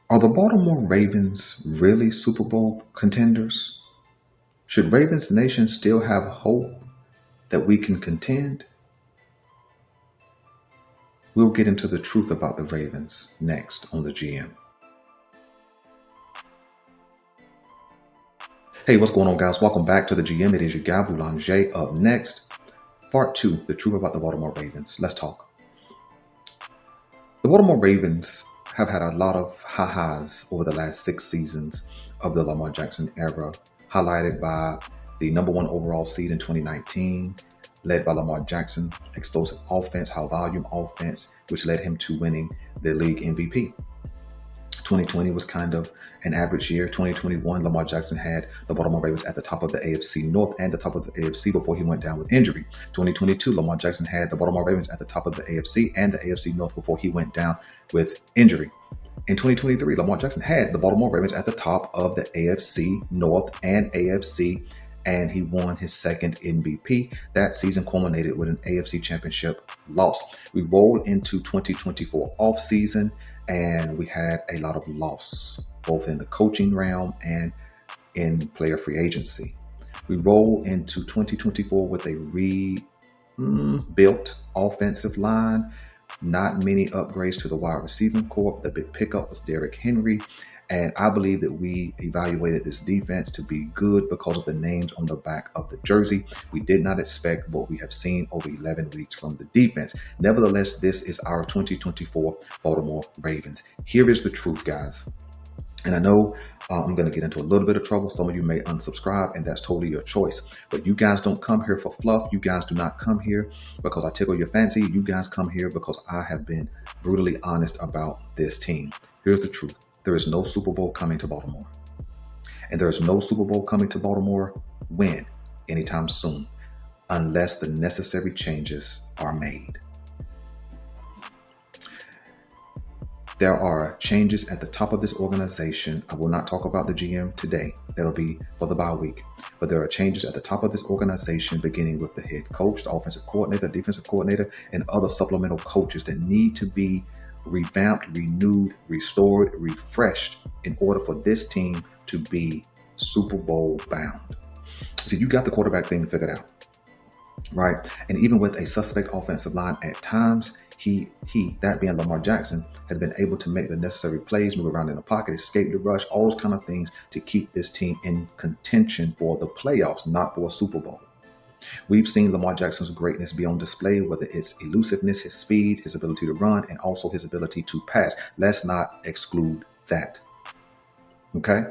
Are the Baltimore Ravens really Super Bowl contenders? Should Ravens Nation still have hope that we can contend? We'll get into the truth about the Ravens next on the GM. Hey, what's going on, guys? Welcome back to the GM. It is your guy, Boulanger. Up next, part 2, the truth about the Baltimore Ravens. Let's talk. The Baltimore Ravens have had a lot of ha-has over the last 6 seasons of the Lamar Jackson era, highlighted by the number 1 overall seed in 2019, led by Lamar Jackson, explosive offense, high volume offense, which led him to winning the league MVP. 2020 was kind of an average year. 2021, Lamar Jackson had the Baltimore Ravens at the top of the AFC North and the top of the AFC before he went down with injury. 2022, Lamar Jackson had the Baltimore Ravens at the top of the AFC and the AFC North before he went down with injury. In 2023, Lamar Jackson had the Baltimore Ravens at the top of the AFC North and AFC, and he won his second MVP. That season culminated with an AFC Championship loss. We rolled into 2024 offseason, and we had a lot of loss, both in the coaching realm and in player free agency. We roll into 2024 with a rebuilt offensive line, not many upgrades to the wide receiving corps. The big pickup was Derrick Henry. And I believe that we evaluated this defense to be good because of the names on the back of the jersey. We did not expect what we have seen over 11 weeks from the defense. Nevertheless, this is our 2024 Baltimore Ravens. Here is the truth, guys. And I know I'm going to get into a little bit of trouble. Some of you may unsubscribe, and that's totally your choice. But you guys don't come here for fluff. You guys do not come here because I tickle your fancy. You guys come here because I have been brutally honest about this team. Here's the truth. There is no Super Bowl coming to Baltimore. And there is no Super Bowl coming to Baltimore when? Anytime soon, unless the necessary changes are made. There are changes at the top of this organization. I will not talk about the GM today. That'll be for the bye week. But there are changes at the top of this organization, beginning with the head coach, the offensive coordinator, defensive coordinator, and other supplemental coaches that need to be revamped, renewed, restored, refreshed in order for this team to be Super Bowl bound. So you got the quarterback thing figured out, right? And even with a suspect offensive line at times, he, that being Lamar Jackson, has been able to make the necessary plays, move around in the pocket, escape the rush, all those kind of things to keep this team in contention for the playoffs, not for a Super Bowl. We've seen Lamar Jackson's greatness be on display, whether it's elusiveness, his speed, his ability to run, and also his ability to pass. Let's not exclude that. Okay?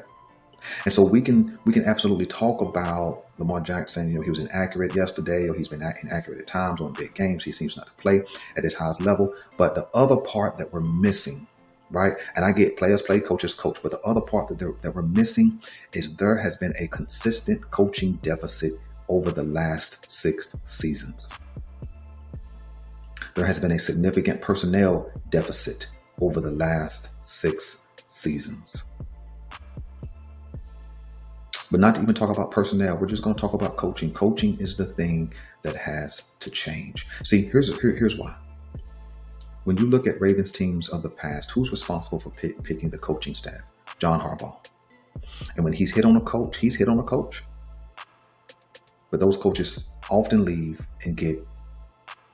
And so we can absolutely talk about Lamar Jackson. He was inaccurate yesterday, or he's been inaccurate at times on big games. He seems not to play at his highest level. But the other part that we're missing, right? And I get players play, coaches coach. But the other part that we're missing is there has been a consistent coaching deficit over the last 6 seasons. There has been a significant personnel deficit over the last 6 seasons. But not to even talk about personnel, we're just going to talk about coaching. Coaching is the thing that has to change. See, here's why. When you look at Ravens teams of the past, who's responsible for picking the coaching staff? John Harbaugh. And when he's hit on a coach, he's hit on a coach. But those coaches often leave and get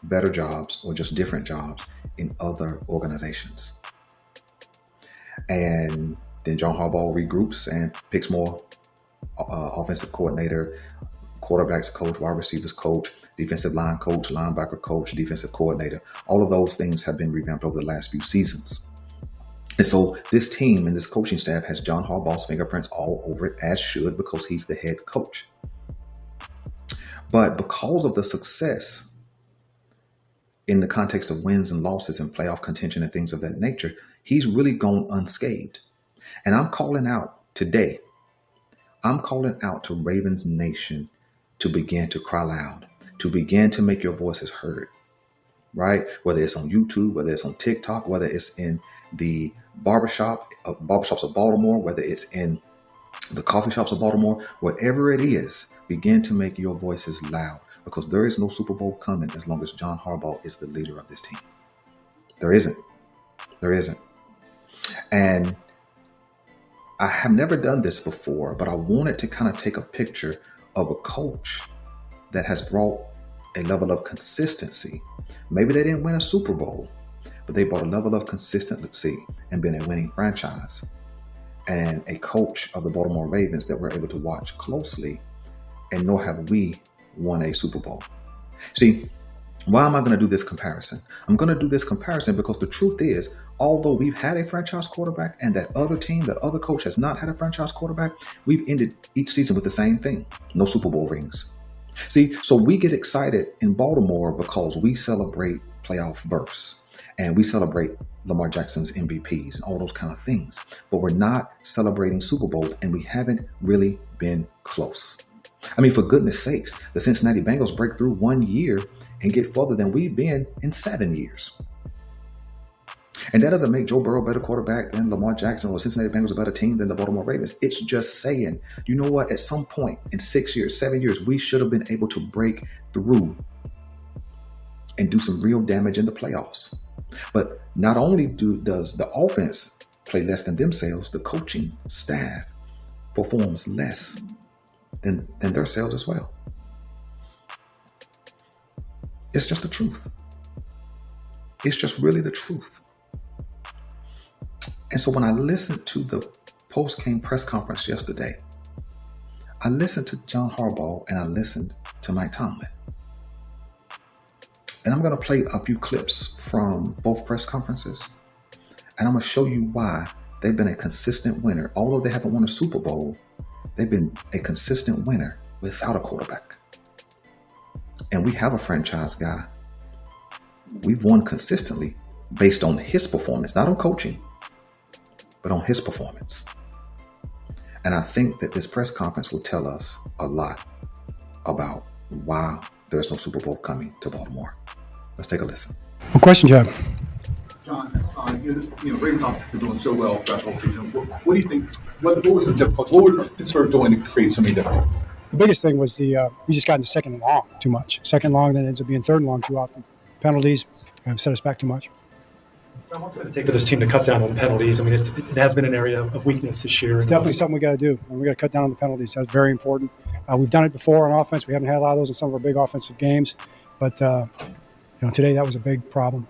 better jobs or just different jobs in other organizations. And then John Harbaugh regroups and picks more offensive coordinator, quarterbacks coach, wide receivers coach, defensive line coach, linebacker coach, defensive coordinator. All of those things have been revamped over the last few seasons. And so this team and this coaching staff has John Harbaugh's fingerprints all over it, as should, because he's the head coach. But because of the success in the context of wins and losses and playoff contention and things of that nature, he's really gone unscathed. And I'm calling out today, I'm calling out to Ravens Nation to begin to cry loud, to begin to make your voices heard, right? Whether it's on YouTube, whether it's on TikTok, whether it's in the barbershops of Baltimore, whether it's in the coffee shops of Baltimore, wherever it is, begin to make your voices loud, because there is no Super Bowl coming as long as John Harbaugh is the leader of this team. There isn't. And I have never done this before, but I wanted to kind of take a picture of a coach that has brought a level of consistency. Maybe they didn't win a Super Bowl, but they brought a level of consistency and been a winning franchise. And a coach of the Baltimore Ravens that we're able to watch closely, and nor have we won a Super Bowl. See, why am I going to do this comparison? I'm going to do this comparison because the truth is, although we've had a franchise quarterback and that other team, that other coach has not had a franchise quarterback, we've ended each season with the same thing: no Super Bowl rings. See, so we get excited in Baltimore because we celebrate playoff berths and we celebrate Lamar Jackson's MVPs and all those kind of things. But we're not celebrating Super Bowls, and we haven't really been close. I mean, for goodness sakes, the Cincinnati Bengals break through 1 year and get further than we've been in 7 years. And that doesn't make Joe Burrow a better quarterback than Lamar Jackson or Cincinnati Bengals a better team than the Baltimore Ravens. It's just saying, you know what? At some point in 6 years, 7 years, we should have been able to break through and do some real damage in the playoffs. But not only does the offense play less than themselves, the coaching staff performs less than themselves as well. It's just the truth. It's just really the truth. And so when I listened to the post-game press conference yesterday, I listened to John Harbaugh and I listened to Mike Tomlin. And I'm going to play a few clips from both press conferences. And I'm going to show you why they've been a consistent winner. Although they haven't won a Super Bowl, they've been a consistent winner without a quarterback. And we have a franchise guy. We've won consistently based on his performance, not on coaching, but on his performance. And I think that this press conference will tell us a lot about why there's no Super Bowl coming to Baltimore. Let's take a listen. What question, John? Ravens offense has been doing so well throughout the whole season. What do you think? What was the difficulty? What was Pittsburgh doing to create so many difficulties? The biggest thing was we just got into second and long too much. Second long, then ends up being third and long too often. Penalties have set us back too much. What's it going to take for this team to cut down on penalties? I mean, it has been an area of weakness this year. It's definitely something we got to do. We got to cut down on the penalties. That's very important. We've done it before on offense. We haven't had a lot of those in some of our big offensive games, but today that was a big problem.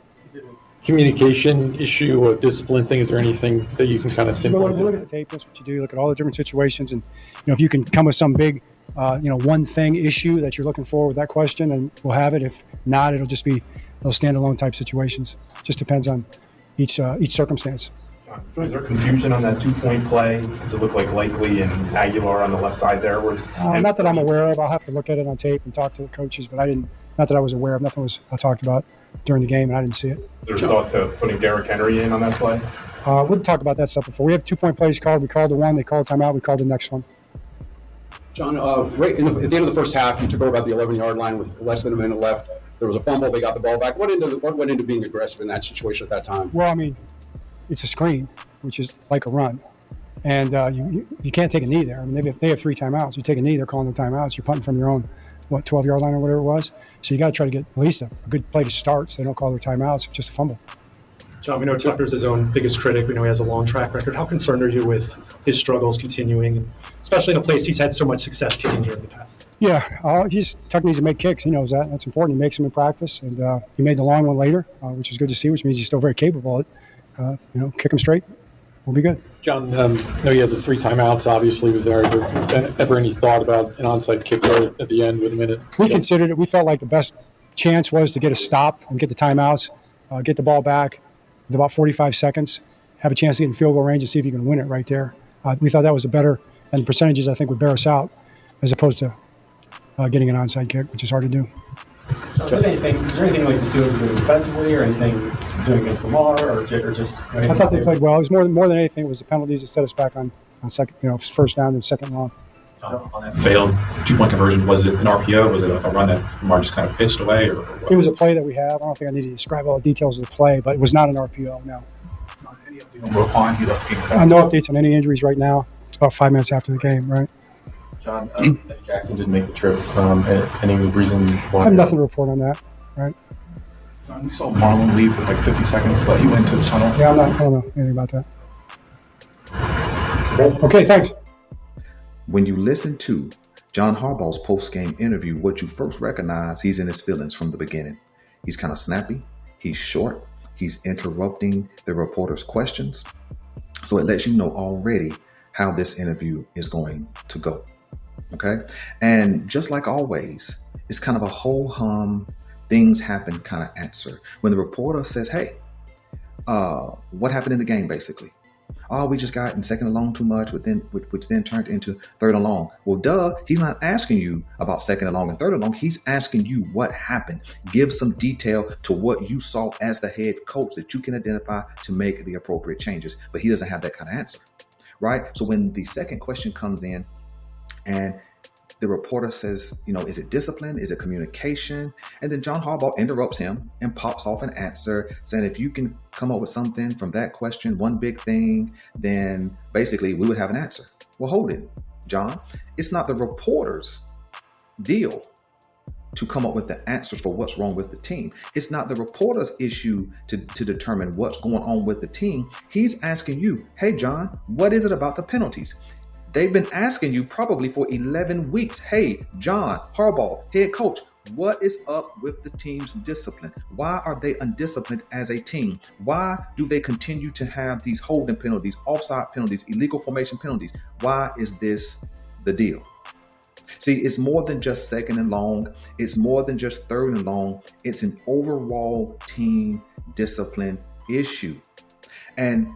Communication issue or discipline thing? Is there anything that you can kind of think about? Look at the tape. That's what you do. Look at all the different situations, and if you can come with some big, one thing issue that you're looking for with that question, and we'll have it. If not, it'll just be those standalone type situations. Just depends on each circumstance. Is there confusion on that 2-point play? Does it look like Likely and Aguilar on the left side there? Not that I'm aware of. I'll have to look at it on tape and talk to the coaches, but not that I was aware of. Nothing was talked about during the game, and I didn't see it. There's thought to putting Derrick Henry in on that play? We'll talk about that stuff before. We have 2-point plays called. We called the one. They called timeout. We called the next one. John, right at the end of the first half, you took over about the 11-yard line with less than a minute left. There was a fumble. They got the ball back. What went into being aggressive in that situation at that time? Well, I mean, it's a screen, which is like a run. And you can't take a knee there. I mean, they have 3 timeouts. You take a knee, they're calling them timeouts. You're punting from your own, 12-yard line or whatever it was. So you got to try to get at least a good play to start so they don't call their timeouts. It's just a fumble. John, we know Tucker's his own biggest critic. We know he has a long track record. How concerned are you with his struggles continuing, especially in a place he's had so much success kicking here in the past? Yeah, Tucker needs to make kicks. He knows that. That's important. He makes them in practice, and he made the long one later, which is good to see, which means he's still very capable of it. Kick him straight. We'll be good. John, I know you had the 3 timeouts, obviously. Was there ever any thought about an onside kick right at the end with a minute? We considered it. We felt like the best chance was to get a stop and get the timeouts, get the ball back with about 45 seconds, have a chance to get in field goal range and see if you can win it right there. We thought that was better, and the percentages, I think, would bear us out as opposed to getting an onside kick, which is hard to do. Is there anything like the Steelers doing defensively or anything doing against Lamar or just? I thought they played well. It was more than anything, it was the penalties that set us back on second, first down and second long. On that failed 2-point conversion, was it an RPO? Was it a run that Lamar just kind of pitched away? Or it was a play that we have. I don't think I need to describe all the details of the play, but it was not an RPO, no. Any update on Roquan? He left the game. No updates on any injuries right now. It's about 5 minutes after the game, right? John, Eddie Jackson didn't make the trip. Any reason why? I have nothing to report on that, right? John, we saw Marlon leave with like 50 seconds. He went to the tunnel. Yeah, I don't know anything about that. Okay, thanks. When you listen to John Harbaugh's post-game interview, what you first recognize, he's in his feelings from the beginning. He's kind of snappy. He's short. He's interrupting the reporter's questions. So it lets you know already how this interview is going to go. Okay. And just like always, it's kind of a whole hum, things happen kind of answer. When the reporter says, hey, what happened in the game, basically? Oh, we just got in second and long too much, which then turned into third and long. Well, duh, he's not asking you about second and long and third and long. He's asking you what happened. Give some detail to what you saw as the head coach that you can identify to make the appropriate changes. But he doesn't have that kind of answer, right? So when the second question comes in and the reporter says, is it discipline? Is it communication? And then John Harbaugh interrupts him and pops off an answer saying, if you can come up with something from that question, one big thing, then basically we would have an answer. Well, hold it, John. It's not the reporter's deal to come up with the answers for what's wrong with the team. It's not the reporter's issue to determine what's going on with the team. He's asking you, hey, John, what is it about the penalties? They've been asking you probably for 11 weeks. Hey, John Harbaugh, head coach, what is up with the team's discipline? Why are they undisciplined as a team? Why do they continue to have these holding penalties, offside penalties, illegal formation penalties? Why is this the deal? See, it's more than just second and long. It's more than just third and long. It's an overall team discipline issue. And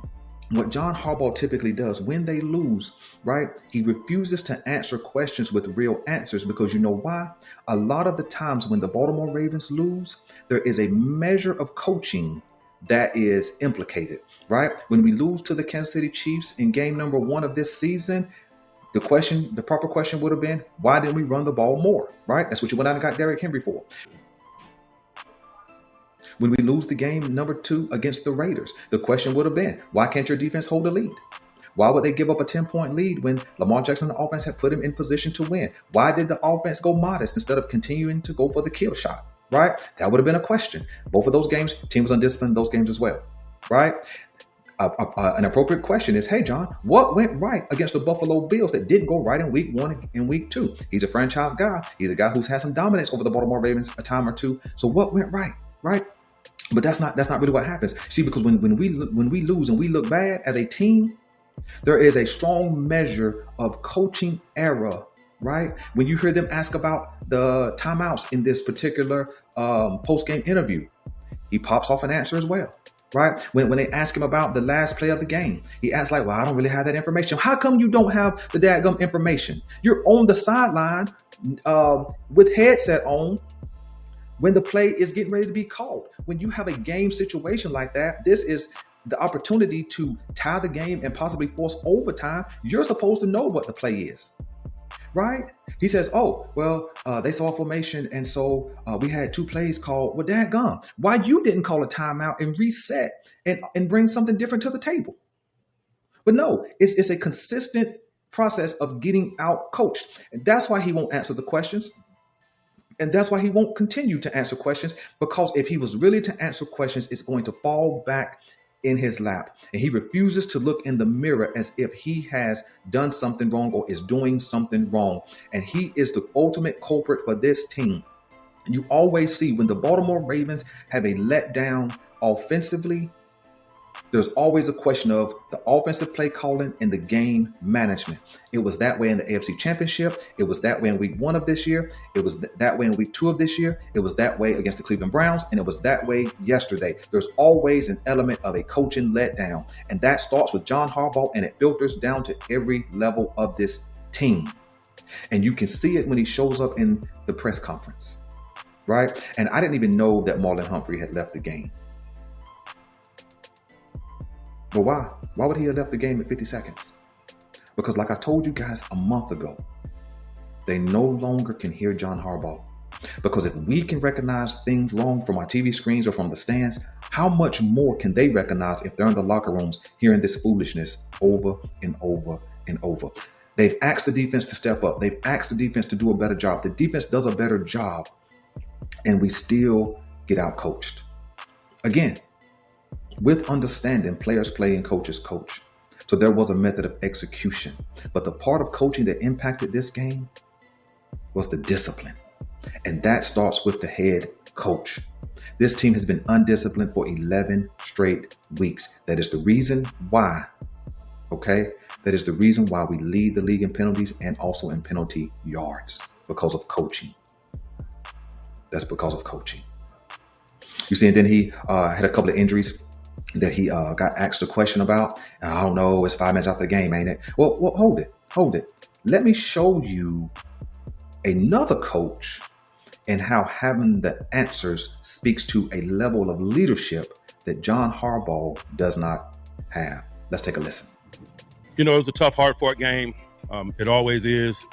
what John Harbaugh typically does when they lose, right? He refuses to answer questions with real answers because you know why? A lot of the times when the Baltimore Ravens lose, there is a measure of coaching that is implicated, right? When we lose to the Kansas City Chiefs in game number 1 of this season, the proper question would have been, why didn't we run the ball more, right? That's what you went out and got Derrick Henry for. When we lose the game number 2 against the Raiders, the question would have been, why can't your defense hold a lead? Why would they give up a 10-point lead when Lamar Jackson and the offense had put him in position to win? Why did the offense go modest instead of continuing to go for the kill shot, right? That would have been a question. Both of those games, team was undisciplined in those games as well, right? An appropriate question is, hey, John, what went right against the Buffalo Bills that didn't go right in week 1 and week 2? He's a franchise guy. He's a guy who's had some dominance over the Baltimore Ravens a time or two. So what went right, right? But that's not really what happens. See, because when we lose and we look bad as a team, there is a strong measure of coaching error, right? When you hear them ask about the timeouts in this particular post-game interview, he pops off an answer as well, right? When they ask him about the last play of the game, he asks like, well, I don't really have that information. How come you don't have the dadgum information? You're on the sideline with headset on when the play is getting ready to be called. When you have a game situation like that, this is the opportunity to tie the game and possibly force overtime. You're supposed to know what the play is, right? He says, oh, well, they saw a formation, and so we had 2 plays called. Well, dadgum, why you didn't call a timeout and reset and bring something different to the table? But no, it's a consistent process of getting out coached. And that's why he won't answer the questions. And that's why he won't continue to answer questions, because if he was really to answer questions, it's going to fall back in his lap. And he refuses to look in the mirror as if he has done something wrong or is doing something wrong. And he is the ultimate culprit for this team. And you always see when the Baltimore Ravens have a letdown offensively, there's always a question of the offensive play calling and the game management. It was that way in the AFC Championship. It was that way in week 1 of this year. It was that way in week 2 of this year. It was that way against the Cleveland Browns. And it was that way yesterday. There's always an element of a coaching letdown. And that starts with John Harbaugh, and it filters down to every level of this team. And you can see it when he shows up in the press conference, right? And I didn't even know that Marlon Humphrey had left the game. But why? Why would he have left the game at 50 seconds? Because like I told you guys a month ago, they no longer can hear John Harbaugh. Because if we can recognize things wrong from our TV screens or from the stands, how much more can they recognize if they're in the locker rooms hearing this foolishness over and over and over? They've asked the defense to step up. They've asked the defense to do a better job. The defense does a better job, and we still get out-coached. Again, with understanding, players play and coaches coach. So there was a method of execution. But the part of coaching that impacted this game was the discipline. And that starts with the head coach. This team has been undisciplined for 11 straight weeks. That is the reason why, okay? That is the reason why we lead the league in penalties and also in penalty yards, because of coaching. That's because of coaching. You see, and then he had a couple of injuries that he got asked a question about. And I don't know, it's 5 minutes after the game, ain't it? Well, hold it. Let me show you another coach and how having the answers speaks to a level of leadership that John Harbaugh does not have. Let's take a listen. You know, it was a tough, hard-fought game. It always is.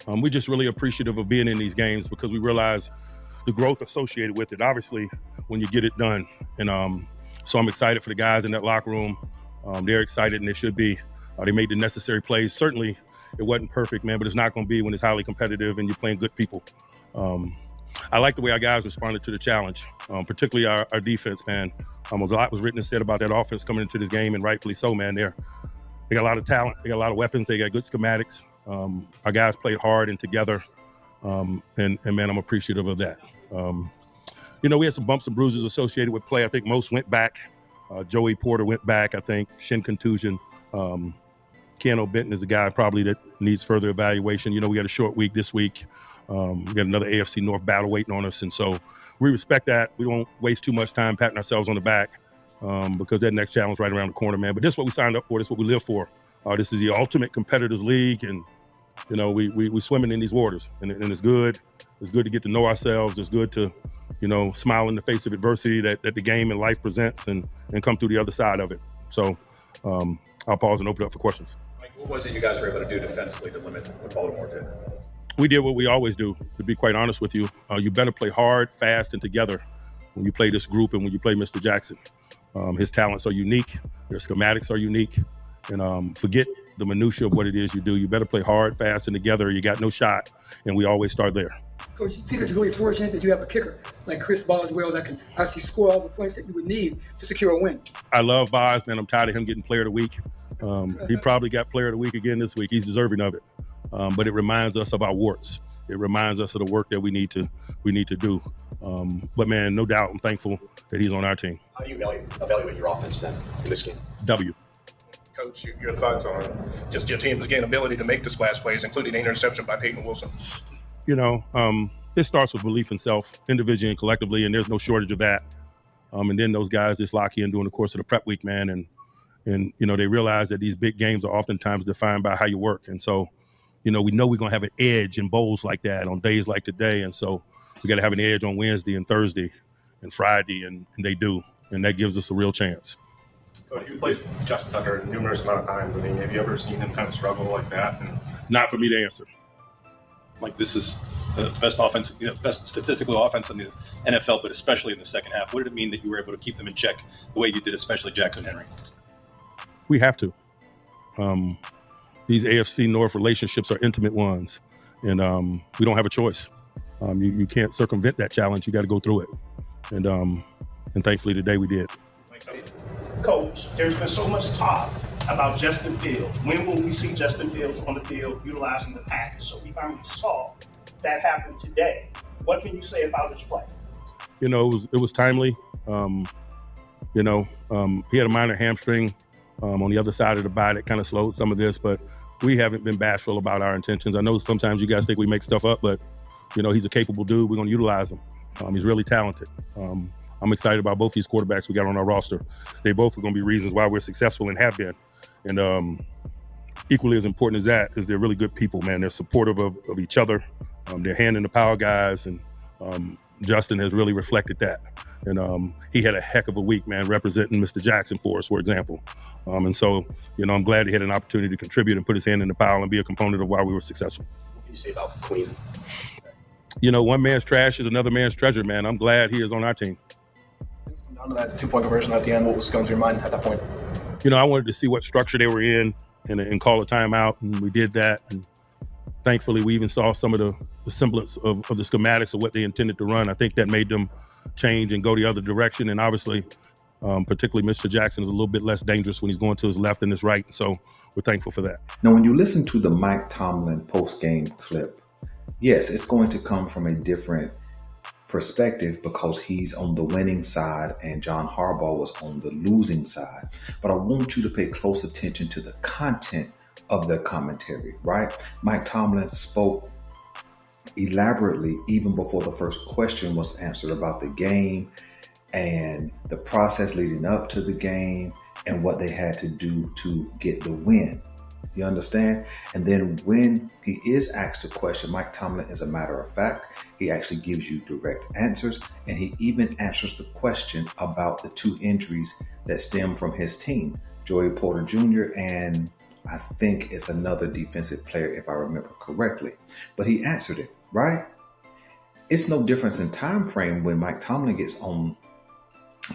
We're just really appreciative of being in these games because we realize the growth associated with it, obviously, when you get it done. And so I'm excited for the guys in that locker room. They're excited, and they should be. They made the necessary plays. Certainly, it wasn't perfect, man, but it's not going to be when it's highly competitive and you're playing good people. I like the way our guys responded to the challenge, particularly our defense, man. A lot was written and said about that offense coming into this game, and rightfully so, man. They got a lot of talent. They got a lot of weapons. They got good schematics. Our guys played hard and together, and man, I'm appreciative of that. You know, we had some bumps and bruises associated with play. I think most went back. Joey Porter went back, I think, shin contusion. Keanu Benton is a guy probably that needs further evaluation. You know, we got a short week this week. We got another AFC North battle waiting on us. And so we respect that. We don't waste too much time patting ourselves on the back because that next challenge is right around the corner, man. But this is what we signed up for. This is what we live for. This is the ultimate competitors league. And, you know, we swimming in these waters. And it's good. It's good to get to know ourselves. It's good to, you know, smile in the face of adversity that the game and life presents and come through the other side of it. So I'll pause and open it up for questions. Mike, what was it you guys were able to do defensively to limit what Baltimore did? We did what we always do, to be quite honest with you. You better play hard, fast, and together when you play this group and when you play Mr. Jackson. His talents are unique. Their schematics are unique. And forget the minutia of what it is you do. You better play hard, fast, and together. You got no shot, and we always start there. Coach, you think it's really fortunate that you have a kicker like Chris Boswell that can actually score all the points that you would need to secure a win? I love Bos, man. I'm tired of him getting Player of the Week. He probably got Player of the Week again this week. He's deserving of it. But it reminds us of our warts. It reminds us of the work that we need to do. But man, no doubt, I'm thankful that he's on our team. How do you evaluate your offense then in this game? W. Coach, your thoughts on just your team's ability to make the splash plays, including the interception by Peyton Wilson? You know, it starts with belief in self, individually and collectively, and there's no shortage of that. And then those guys just lock in during the course of the prep week, man, and you know, they realize that these big games are oftentimes defined by how you work. And so, you know we're going to have an edge in bowls like that on days like today. And so we got to have an edge on Wednesday and Thursday and Friday, and they do. And that gives us a real chance. Coach, you played Justin Tucker numerous amount of times. I mean, have you ever seen him kind of struggle like that? Not for me to answer. Like, this is the best offense, best statistical offense in the NFL, but especially in the second half. What did it mean that you were able to keep them in check the way you did, especially Jackson Henry? We have to. These AFC North relationships are intimate ones, and we don't have a choice. You can't circumvent that challenge. You got to go through it, and thankfully today we did. Coach, there's been so much talk about Justin Fields. When will we see Justin Fields on the field utilizing the package? So we finally saw that happen today. What can you say about his play? You know, it was timely. He had a minor hamstring on the other side of the body that kind of slowed some of this, but we haven't been bashful about our intentions. I know sometimes you guys think we make stuff up, but, you know, he's a capable dude. We're going to utilize him. He's really talented. I'm excited about both these quarterbacks we got on our roster. They both are going to be reasons why we're successful and have been. And equally as important as that is they're really good people, man. They're supportive of each other. They're hand in the power guys, and Justin has really reflected that. And he had a heck of a week, man, representing Mr. Jackson for us, for example. And so, you know, I'm glad he had an opportunity to contribute and put his hand in the pile and be a component of why we were successful. What can you say about Queen? You know, one man's trash is another man's treasure, man. I'm glad he is on our team. Down to that 2-point conversion at the end, what was going through your mind at that point? You know, I wanted to see what structure they were in and call a timeout, and we did that. And thankfully, we even saw some of the semblance of the schematics of what they intended to run. I think that made them change and go the other direction. And obviously, Particularly Mr. Jackson is a little bit less dangerous when he's going to his left than his right. So we're thankful for that. Now, when you listen to the Mike Tomlin post-game clip, yes, it's going to come from a different perspective because he's on the winning side and John Harbaugh was on the losing side. But I want you to pay close attention to the content of the commentary, right? Mike Tomlin spoke elaborately even before the first question was answered about the game and the process leading up to the game and what they had to do to get the win. You understand? And then when he is asked a question, Mike Tomlin is a matter of fact. He actually gives you direct answers, and he even answers the question about the 2 injuries that stem from his team, Joey Porter Jr. and I think it's another defensive player, if I remember correctly. But he answered it, right? It's no difference in time frame when Mike Tomlin gets on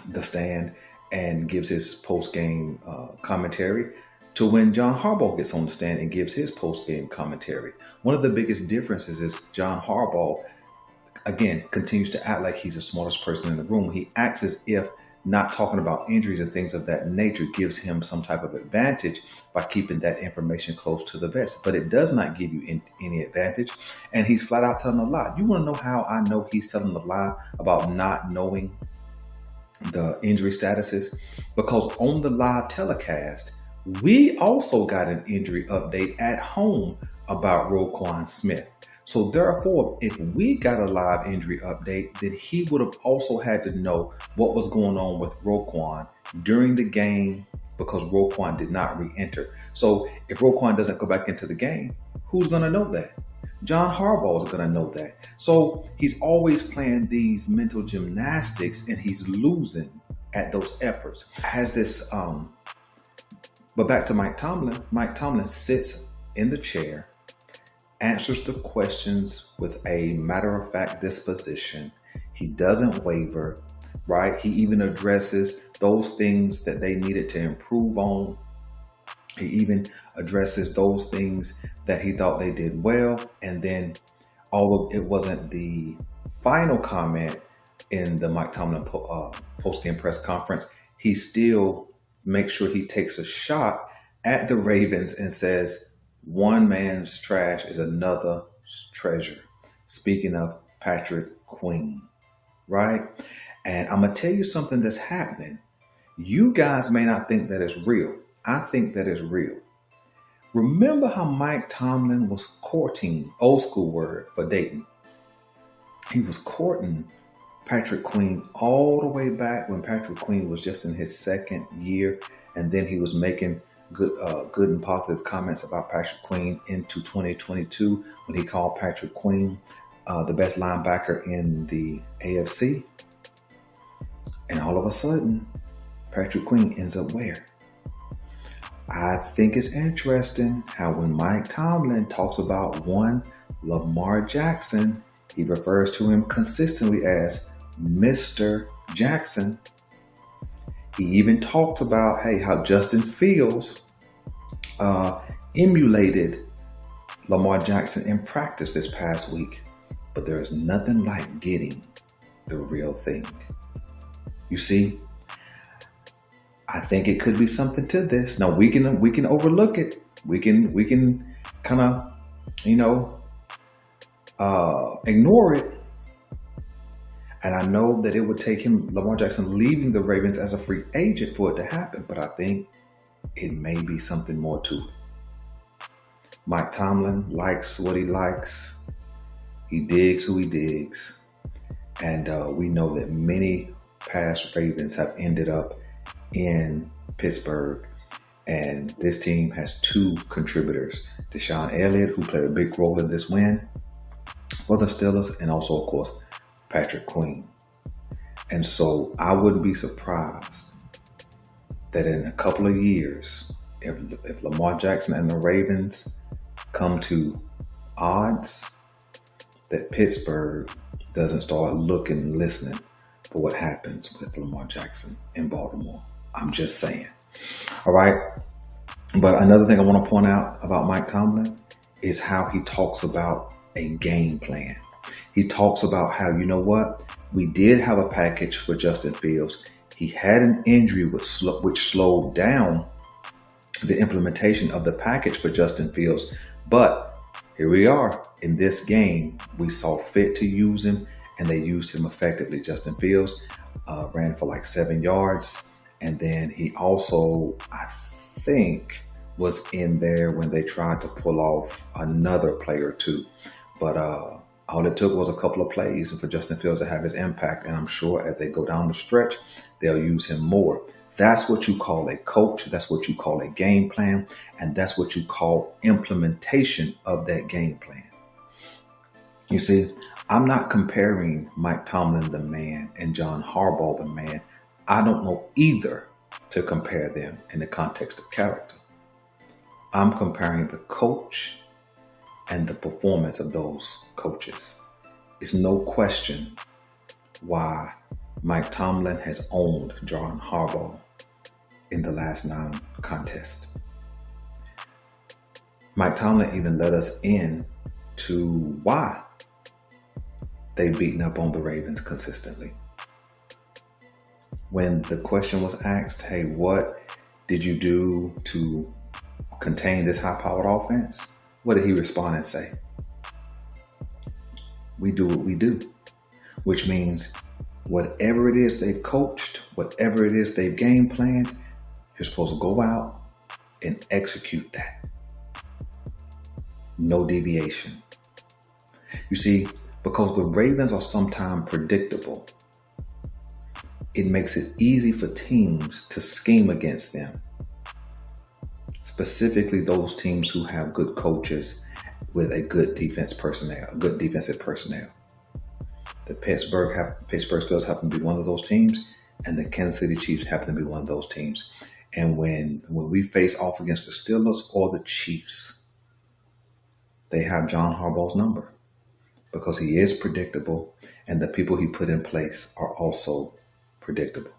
the stand and gives his post-game commentary to when John Harbaugh gets on the stand and gives his post-game commentary. One of the biggest differences is John Harbaugh, again, continues to act like he's the smartest person in the room. He acts as if not talking about injuries and things of that nature gives him some type of advantage by keeping that information close to the vest. But it does not give you any advantage. And he's flat out telling a lie. You want to know how I know he's telling a lie about not knowing the injury statuses? Because on the live telecast, we also got an injury update at home about Roquan Smith. So therefore, if we got a live injury update, then he would have also had to know what was going on with Roquan during the game because Roquan did not re-enter. So if Roquan doesn't go back into the game, who's going to know that? John Harbaugh is going to know that. So he's always playing these mental gymnastics and he's losing at those efforts. Has this, but back to Mike Tomlin. Mike Tomlin sits in the chair, answers the questions with a matter-of-fact disposition. He doesn't waver, right? He even addresses those things that they needed to improve on. He even addresses those things that he thought they did well. And then, although it wasn't the final comment in the Mike Tomlin post-game press conference, he still makes sure he takes a shot at the Ravens and says, one man's trash is another treasure. Speaking of Patrick Queen, right? And I'm going to tell you something that's happening. You guys may not think that is real. I think that is real. Remember how Mike Tomlin was courting, old school word for dating. He was courting Patrick Queen all the way back when Patrick Queen was just in his second year. And then he was making good and positive comments about Patrick Queen into 2022 when he called Patrick Queen the best linebacker in the AFC. And all of a sudden, Patrick Queen ends up where? I think it's interesting how when Mike Tomlin talks about one Lamar Jackson, he refers to him consistently as Mr. Jackson. He even talked about, hey, how Justin Fields emulated Lamar Jackson in practice this past week. But there is nothing like getting the real thing. You see, I think it could be something to this. Now we can overlook it. We can kind of, ignore it. And I know that it would take him, Lamar Jackson, leaving the Ravens as a free agent for it to happen. But I think it may be something more to it. Mike Tomlin likes what he likes. He digs who he digs. And we know that many past Ravens have ended up in Pittsburgh. And this team has 2 contributors. Deshaun Elliott, who played a big role in this win for the Steelers. And also, of course, Patrick Queen. And so I wouldn't be surprised that in a couple of years, if Lamar Jackson and the Ravens come to odds, that Pittsburgh doesn't start looking and listening for what happens with Lamar Jackson in Baltimore. I'm just saying. All right. But another thing I want to point out about Mike Tomlin is how he talks about a game plan. He talks about how, you know what? We did have a package for Justin Fields. He had an injury which slowed down the implementation of the package for Justin Fields. But here we are in this game. We saw fit to use him, and they used him effectively. Justin Fields ran for like 7 yards. And then he also, I think, was in there when they tried to pull off another play or two. But all it took was a couple of plays for Justin Fields to have his impact. And I'm sure as they go down the stretch, they'll use him more. That's what you call a coach. That's what you call a game plan. And that's what you call implementation of that game plan. You see, I'm not comparing Mike Tomlin, the man, and John Harbaugh, the man. I don't know either to compare them in the context of character. I'm comparing the coach and the performance of those coaches. It's no question why Mike Tomlin has owned John Harbaugh in the last 9 contests. Mike Tomlin even let us in to why they've beaten up on the Ravens consistently. When the question was asked, hey, what did you do to contain this high-powered offense? What did he respond and say? We do what we do, which means whatever it is they've coached, whatever it is they've game planned, you're supposed to go out and execute that. No deviation. You see, because the Ravens are sometimes predictable, it makes it easy for teams to scheme against them. Specifically those teams who have good coaches with a good defensive personnel. The Pittsburgh Steelers happen to be one of those teams, and the Kansas City Chiefs happen to be one of those teams. And when we face off against the Steelers or the Chiefs, they have John Harbaugh's number because he is predictable, and the people he put in place are also predictable.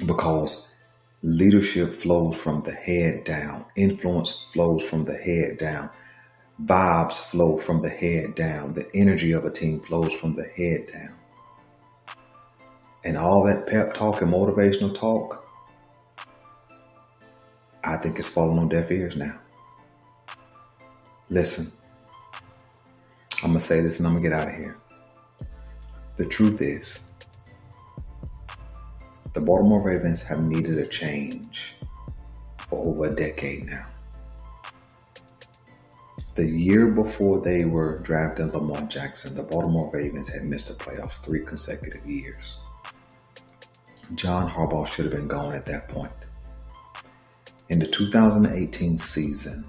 Because leadership flows from the head down. Influence flows from the head down. Vibes flow from the head down. The energy of a team flows from the head down. And all that pep talk and motivational talk, I think it's falling on deaf ears now. Listen, I'm going to say this and I'm going to get out of here. The truth is, the Baltimore Ravens have needed a change for over a decade now. The year before they were drafting Lamar Jackson, the Baltimore Ravens had missed the playoffs 3 consecutive years. John Harbaugh should have been gone at that point. In the 2018 season,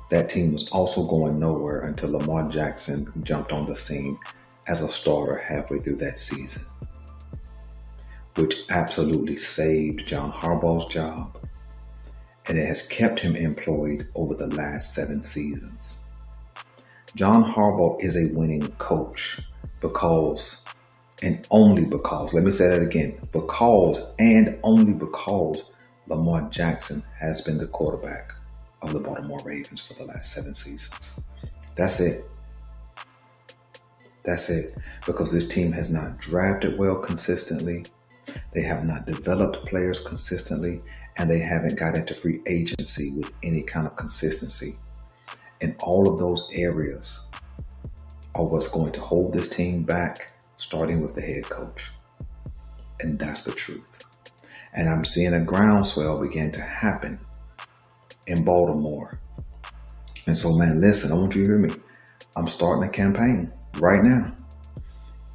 that team was also going nowhere until Lamar Jackson jumped on the scene as a starter halfway through that season, which absolutely saved John Harbaugh's job, and it has kept him employed over the last 7 seasons. John Harbaugh is a winning coach because, and only because, let me say that again, because and only because Lamar Jackson has been the quarterback of the Baltimore Ravens for the last 7 seasons. That's it. That's it. Because this team has not drafted well consistently. They have not developed players consistently, and they haven't got into free agency with any kind of consistency. And all of those areas are what's going to hold this team back, starting with the head coach. And that's the truth. And I'm seeing a groundswell begin to happen in Baltimore. And so, man, listen, I want you to hear me. I'm starting a campaign right now.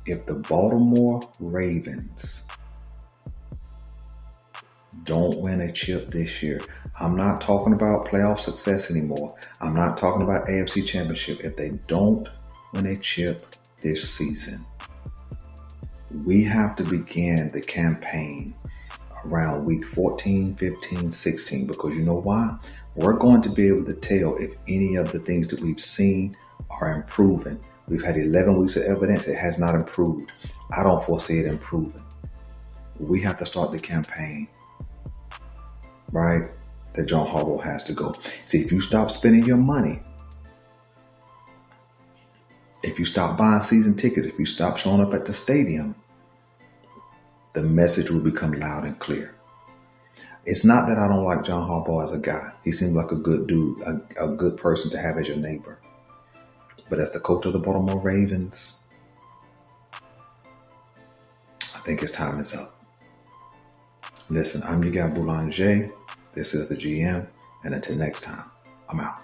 If the Baltimore Ravens don't win a chip this year, I'm not talking about playoff success anymore. I'm not talking about AFC Championship. If they don't win a chip this season, we have to begin the campaign around week 14, 15, 16, because you know why? We're going to be able to tell if any of the things that we've seen are improving. We've had 11 weeks of evidence. It has not improved. I don't foresee it improving. We have to start the campaign, right? That John Harbaugh has to go. See, if you stop spending your money, if you stop buying season tickets, if you stop showing up at the stadium, the message will become loud and clear. It's not that I don't like John Harbaugh as a guy. He seems like a good dude, a good person to have as your neighbor. But as the coach of the Baltimore Ravens, I think his time is up. Listen, I'm your guy Boulanger. This is the GM. And until next time, I'm out.